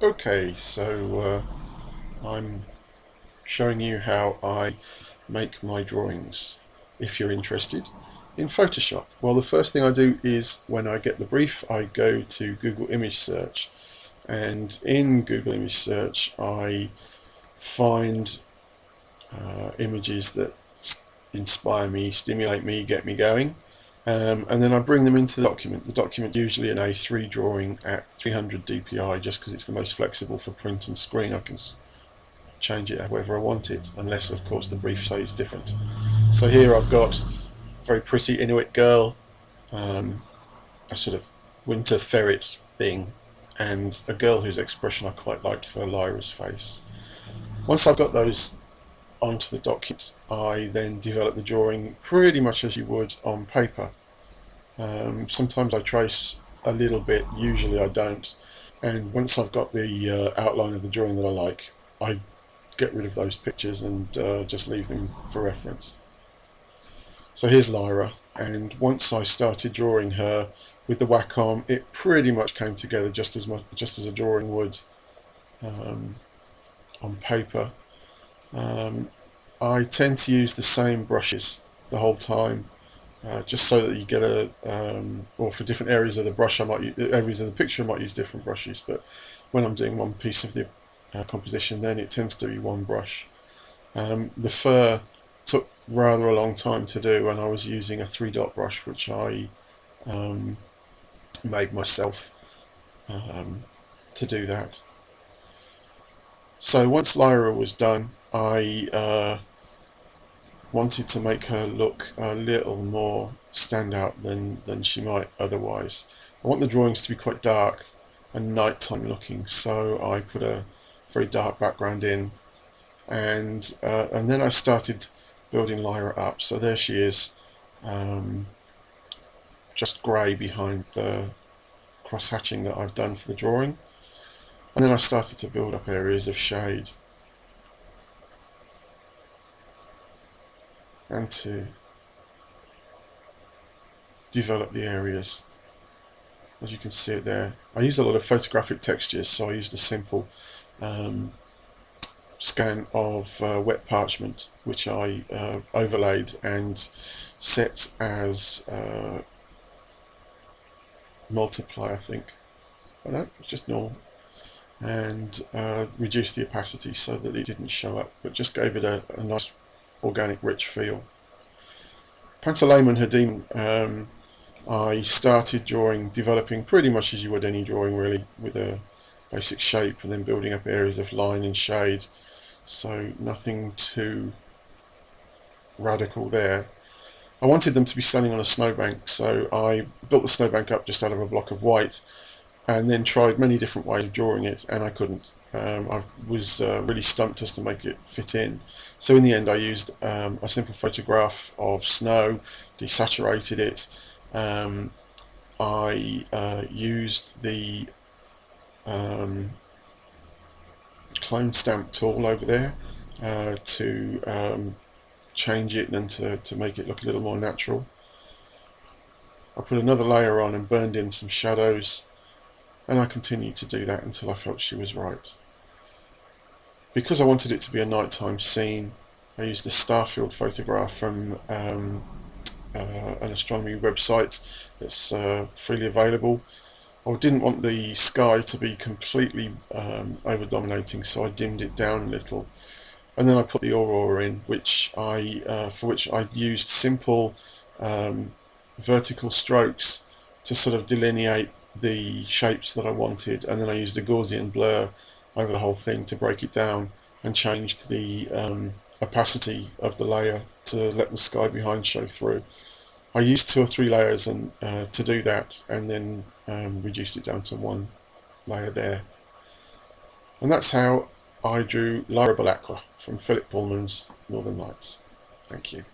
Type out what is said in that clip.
Okay, so I'm showing you how I make my drawings, if you're interested, in Photoshop. Well, the first thing I do is when I get the brief, I go to Google Image Search, and in Google Image Search I find images that inspire me, stimulate me, get me going. And then I bring them into the document. The document usually an A3 drawing at 300 dpi, just because it's the most flexible for print and screen. I can change it however I want it, unless of course the brief says different. So here I've got a very pretty Inuit girl, a sort of winter ferret thing, and a girl whose expression I quite liked for Lyra's face. Once I've got those onto the document, I then develop the drawing pretty much as you would on paper. Sometimes I trace a little bit, usually I don't, and once I've got the outline of the drawing that I like, I get rid of those pictures and just leave them for reference. So here's Lyra, and once I started drawing her with the Wacom, it pretty much came together just as a drawing would on paper. I tend to use the same brushes the whole time, just so that you get or for different areas of the brush, areas of the picture I might use different brushes, but when I'm doing one piece of the composition, then it tends to be one brush. The fur took rather a long time to do, and I was using a 3-dot brush which I made myself to do that. So once Lyra was done, I wanted to make her look a little more standout than she might otherwise. I want the drawings to be quite dark and nighttime looking, so I put a very dark background in, and then I started building Lyra up. So there she is, just grey behind the cross-hatching that I've done for the drawing, and then I started to build up areas of shade and to develop the areas. As you can see it there, I use a lot of photographic textures, so I used a simple scan of wet parchment, which I overlaid and set as multiply, I think. Oh no, it's just normal, and reduced the opacity so that it didn't show up, but just gave it a nice organic rich feel. Pantalaimon Hadim, I started developing pretty much as you would any drawing really, with a basic shape and then building up areas of line and shade, so nothing too radical there. I wanted them to be standing on a snowbank, so I built the snowbank up just out of a block of white and then tried many different ways of drawing it, and I couldn't. I was really stumped as to make it fit in. So in the end I used a simple photograph of snow, desaturated it. I used the clone stamp tool over there to change it and to make it look a little more natural. I put another layer on and burned in some shadows, and I continued to do that until I felt she was right. Because I wanted it to be a nighttime scene, I used a starfield photograph from an astronomy website that's freely available. I didn't want the sky to be completely over-dominating, so I dimmed it down a little. And then I put the aurora in, for which I used simple vertical strokes to sort of delineate the shapes that I wanted, and then I used a Gaussian blur over the whole thing to break it down, and changed the opacity of the layer to let the sky behind show through. I used 2 or 3 layers to do that, and then reduced it down to 1 layer there. And that's how I drew lyrabelacqua from Philip Pullman's Northern Lights. Thank you.